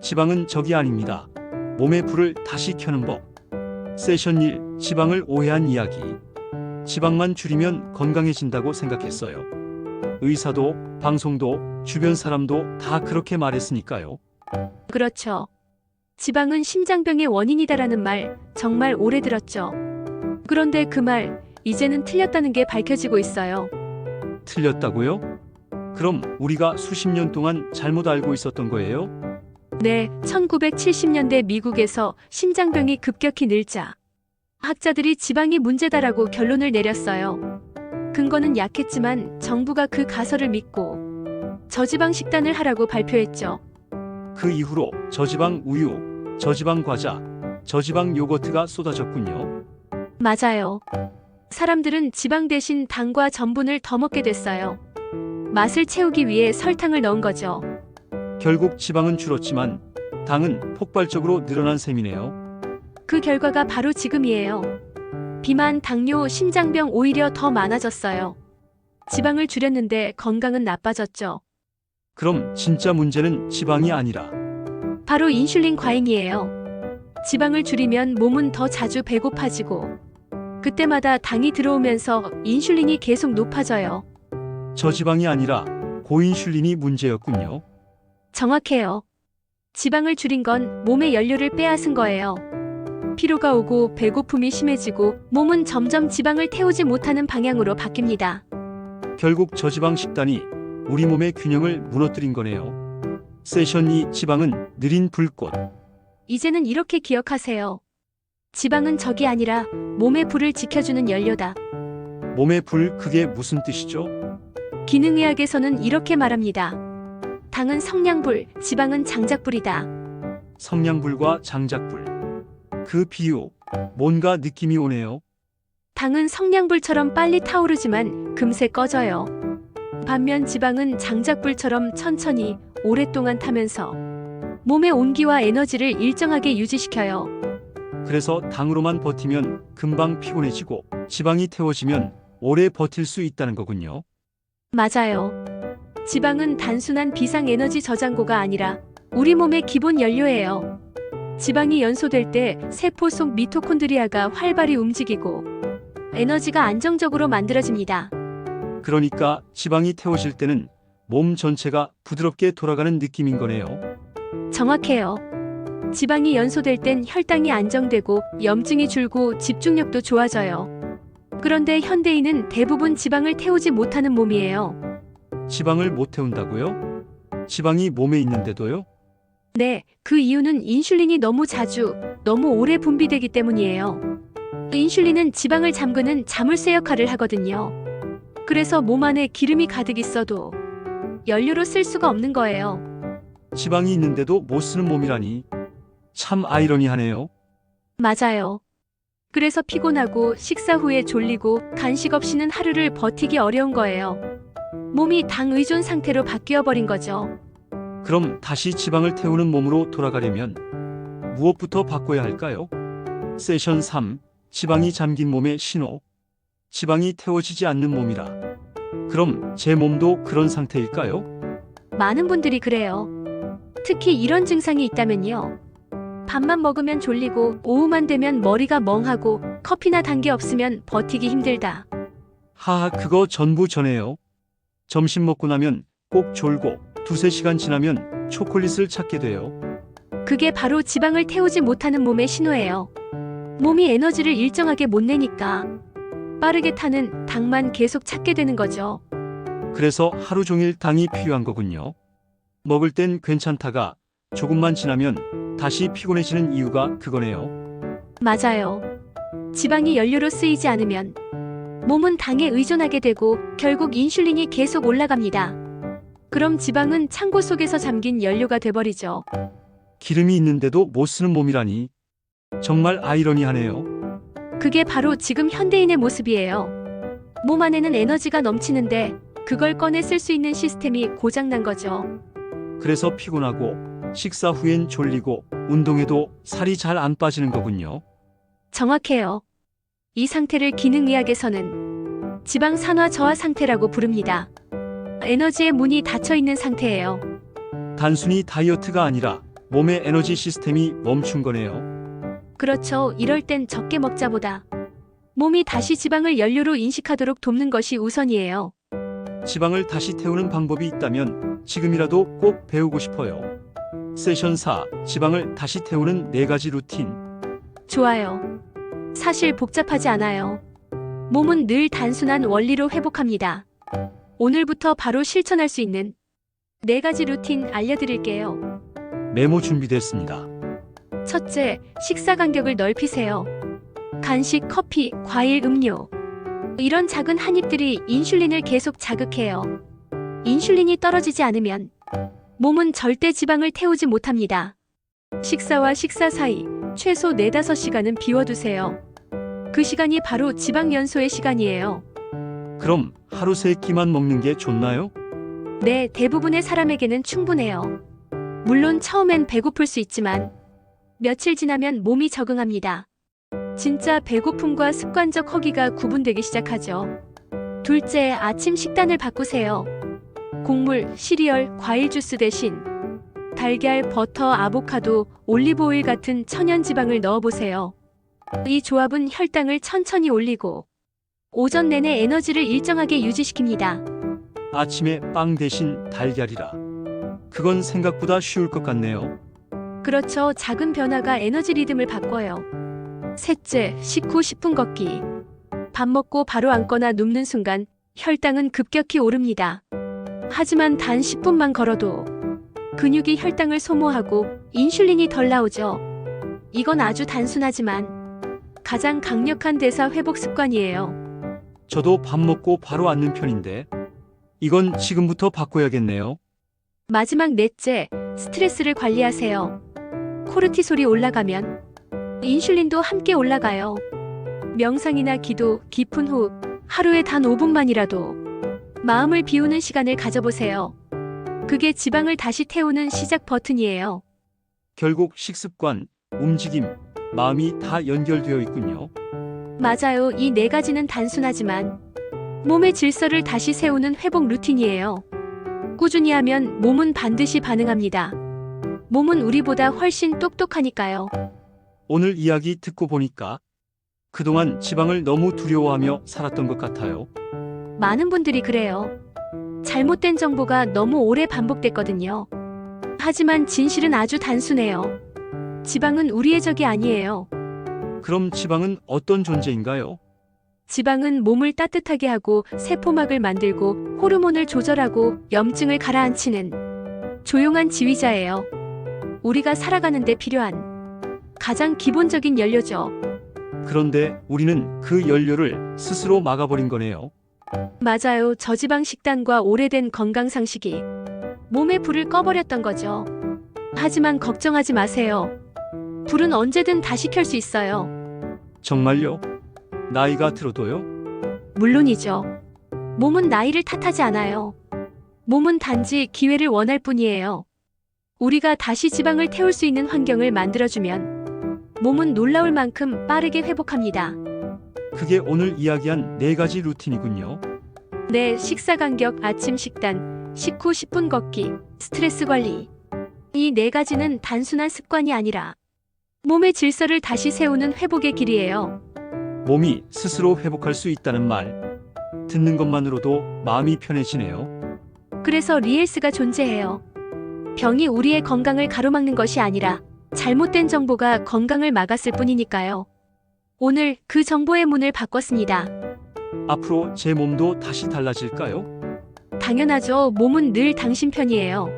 지방은 적이 아닙니다. 몸의 불을 다시 켜는 법. 세션 1. 지방을 오해한 이야기. 지방만 줄이면 건강해진다고 생각했어요. 의사도, 방송도, 주변 사람도 다 그렇게 말했으니까요. 그렇죠. 지방은 심장병의 원인이다라는 말 정말 오래 들었죠. 그런데 그 말 이제는 틀렸다는 게 밝혀지고 있어요. 틀렸다고요? 그럼 우리가 수십 년 동안 잘못 알고 있었던 거예요? 네, 1970년대 미국에서 심장병이 급격히 늘자 학자들이 지방이 문제다라고 결론을 내렸어요. 근거는 약했지만 정부가 그 가설을 믿고 저지방 식단을 하라고 발표했죠. 그 이후로 저지방 우유, 저지방 과자, 저지방 요거트가 쏟아졌군요. 맞아요. 사람들은 지방 대신 당과 전분을 더 먹게 됐어요. 맛을 채우기 위해 설탕을 넣은 거죠. 결국 지방은 줄었지만 당은 폭발적으로 늘어난 셈이네요. 그 결과가 바로 지금이에요. 비만, 당뇨, 심장병 오히려 더 많아졌어요. 지방을 줄였는데 건강은 나빠졌죠. 그럼 진짜 문제는 지방이 아니라 바로 인슐린 과잉이에요. 지방을 줄이면 몸은 더 자주 배고파지고 그때마다 당이 들어오면서 인슐린이 계속 높아져요. 저지방이 아니라 고인슐린이 문제였군요. 정확해요. 지방을 줄인 건 몸의 연료를 빼앗은 거예요. 피로가 오고 배고픔이 심해지고 몸은 점점 지방을 태우지 못하는 방향으로 바뀝니다. 결국 저지방 식단이 우리 몸의 균형을 무너뜨린 거네요. 세션 2. 지방은 느린 불꽃. 이제는 이렇게 기억하세요. 지방은 적이 아니라 몸의 불을 지켜주는 연료다. 몸의 불, 그게 무슨 뜻이죠? 기능의학에서는 이렇게 말합니다. 당은 성냥불, 지방은 장작불이다. 성냥불과 장작불. 그 비유, 뭔가 느낌이 오네요. 당은 성냥불처럼 빨리 타오르지만 금세 꺼져요. 반면 지방은 장작불처럼 천천히 오랫동안 타면서 몸의 온기와 에너지를 일정하게 유지시켜요. 그래서 당으로만 버티면 금방 피곤해지고 지방이 태워지면 오래 버틸 수 있다는 거군요. 맞아요. 지방은 단순한 비상에너지 저장고가 아니라 우리 몸의 기본 연료예요. 지방이 연소될 때 세포 속 미토콘드리아가 활발히 움직이고 에너지가 안정적으로 만들어집니다. 그러니까 지방이 태워질 때는 몸 전체가 부드럽게 돌아가는 느낌인 거네요. 정확해요. 지방이 연소될 땐 혈당이 안정되고 염증이 줄고 집중력도 좋아져요. 그런데 현대인은 대부분 지방을 태우지 못하는 몸이에요. 지방을 못 태운다고요? 지방이 몸에 있는데도요? 네, 그 이유는 인슐린이 너무 자주, 너무 오래 분비되기 때문이에요. 인슐린은 지방을 잠그는 자물쇠 역할을 하거든요. 그래서 몸 안에 기름이 가득 있어도 연료로 쓸 수가 없는 거예요. 지방이 있는데도 못 쓰는 몸이라니. 참 아이러니하네요. 맞아요. 그래서 피곤하고 식사 후에 졸리고 간식 없이는 하루를 버티기 어려운 거예요. 몸이 당 의존 상태로 바뀌어 버린 거죠. 그럼 다시 지방을 태우는 몸으로 돌아가려면 무엇부터 바꿔야 할까요? 세션 3. 지방이 잠긴 몸의 신호. 지방이 태워지지 않는 몸이라. 그럼 제 몸도 그런 상태일까요? 많은 분들이 그래요. 특히 이런 증상이 있다면요. 밥만 먹으면 졸리고 오후만 되면 머리가 멍하고 커피나 단 게 없으면 버티기 힘들다. 하하, 그거 전부 전해요. 점심 먹고 나면 꼭 졸고 두세 시간 지나면 초콜릿을 찾게 돼요. 그게 바로 지방을 태우지 못하는 몸의 신호예요. 몸이 에너지를 일정하게 못 내니까 빠르게 타는 당만 계속 찾게 되는 거죠. 그래서 하루 종일 당이 필요한 거군요. 먹을 땐 괜찮다가 조금만 지나면 다시 피곤해지는 이유가 그거네요. 맞아요. 지방이 연료로 쓰이지 않으면 몸은 당에 의존하게 되고 결국 인슐린이 계속 올라갑니다. 그럼 지방은 창고 속에서 잠긴 연료가 돼버리죠. 기름이 있는데도 못 쓰는 몸이라니. 정말 아이러니하네요. 그게 바로 지금 현대인의 모습이에요. 몸 안에는 에너지가 넘치는데 그걸 꺼내 쓸 수 있는 시스템이 고장난 거죠. 그래서 피곤하고 식사 후엔 졸리고 운동해도 살이 잘 안 빠지는 거군요. 정확해요. 이 상태를 기능의학에서는 지방 산화 저하 상태라고 부릅니다. 에너지의 문이 닫혀 있는 상태예요. 단순히 다이어트가 아니라 몸의 에너지 시스템이 멈춘 거네요. 그렇죠. 이럴 땐 적게 먹자보다 몸이 다시 지방을 연료로 인식하도록 돕는 것이 우선이에요. 지방을 다시 태우는 방법이 있다면 지금이라도 꼭 배우고 싶어요. 세션 4. 지방을 다시 태우는 4가지 루틴. 좋아요. 사실 복잡하지 않아요. 몸은 늘 단순한 원리로 회복합니다. 오늘부터 바로 실천할 수 있는 4가지 루틴 알려드릴게요. 메모 준비됐습니다. 첫째, 식사 간격을 넓히세요. 간식, 커피, 과일, 음료. 이런 작은 한 입들이 인슐린을 계속 자극해요. 인슐린이 떨어지지 않으면 몸은 절대 지방을 태우지 못합니다. 식사와 식사 사이 최소 4-5시간은 비워두세요. 그 시간이 바로 지방 연소의 시간이에요. 그럼 하루 3끼만 먹는 게 좋나요? 네, 대부분의 사람에게는 충분해요. 물론 처음엔 배고플 수 있지만 며칠 지나면 몸이 적응합니다. 진짜 배고픔과 습관적 허기가 구분되기 시작하죠. 둘째, 아침 식단을 바꾸세요. 곡물, 시리얼, 과일 주스 대신 달걀, 버터, 아보카도, 올리브오일 같은 천연 지방을 넣어보세요. 이 조합은 혈당을 천천히 올리고 오전 내내 에너지를 일정하게 유지시킵니다. 아침에 빵 대신 달걀이라. 그건 생각보다 쉬울 것 같네요. 그렇죠. 작은 변화가 에너지 리듬을 바꿔요. 셋째, 식후 10분 걷기. 밥 먹고 바로 앉거나 눕는 순간 혈당은 급격히 오릅니다. 하지만 단 10분만 걸어도 근육이 혈당을 소모하고 인슐린이 덜 나오죠. 이건 아주 단순하지만 가장 강력한 대사 회복 습관이에요. 저도 밥 먹고 바로 앉는 편인데 이건 지금부터 바꿔야겠네요. 마지막 넷째, 스트레스를 관리하세요. 코르티솔이 올라가면 인슐린도 함께 올라가요. 명상이나 기도, 깊은 호흡, 하루에 단 5분만이라도 마음을 비우는 시간을 가져보세요. 그게 지방을 다시 태우는 시작 버튼이에요. 결국 식습관, 움직임, 마음이 다 연결되어 있군요. 맞아요. 이 4가지는 단순하지만 몸의 질서를 다시 세우는 회복 루틴이에요. 꾸준히 하면 몸은 반드시 반응합니다. 몸은 우리보다 훨씬 똑똑하니까요. 오늘 이야기 듣고 보니까 그동안 지방을 너무 두려워하며 살았던 것 같아요. 많은 분들이 그래요. 잘못된 정보가 너무 오래 반복됐거든요. 하지만 진실은 아주 단순해요. 지방은 우리의 적이 아니에요. 그럼 지방은 어떤 존재인가요? 지방은 몸을 따뜻하게 하고 세포막을 만들고 호르몬을 조절하고 염증을 가라앉히는 조용한 지휘자예요. 우리가 살아가는 데 필요한 가장 기본적인 연료죠. 그런데 우리는 그 연료를 스스로 막아버린 거네요. 맞아요. 저지방 식단과 오래된 건강 상식이 몸의 불을 꺼버렸던 거죠. 하지만 걱정하지 마세요. 불은 언제든 다시 켤 수 있어요. 정말요? 나이가 들어도요? 물론이죠. 몸은 나이를 탓하지 않아요. 몸은 단지 기회를 원할 뿐이에요. 우리가 다시 지방을 태울 수 있는 환경을 만들어주면 몸은 놀라울 만큼 빠르게 회복합니다. 그게 오늘 이야기한 4가지 루틴이군요. 네, 식사 간격, 아침 식단, 식후 10분 걷기, 스트레스 관리. 이 4가지는 단순한 습관이 아니라 몸의 질서를 다시 세우는 회복의 길이에요. 몸이 스스로 회복할 수 있다는 말. 듣는 것만으로도 마음이 편해지네요. 그래서 리헬스가 존재해요. 병이 우리의 건강을 가로막는 것이 아니라 잘못된 정보가 건강을 막았을 뿐이니까요. 오늘 그 정보의 문을 바꿨습니다. 앞으로 제 몸도 다시 달라질까요? 당연하죠. 몸은 늘 당신 편이에요.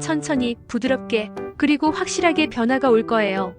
천천히, 부드럽게, 그리고 확실하게 변화가 올 거예요.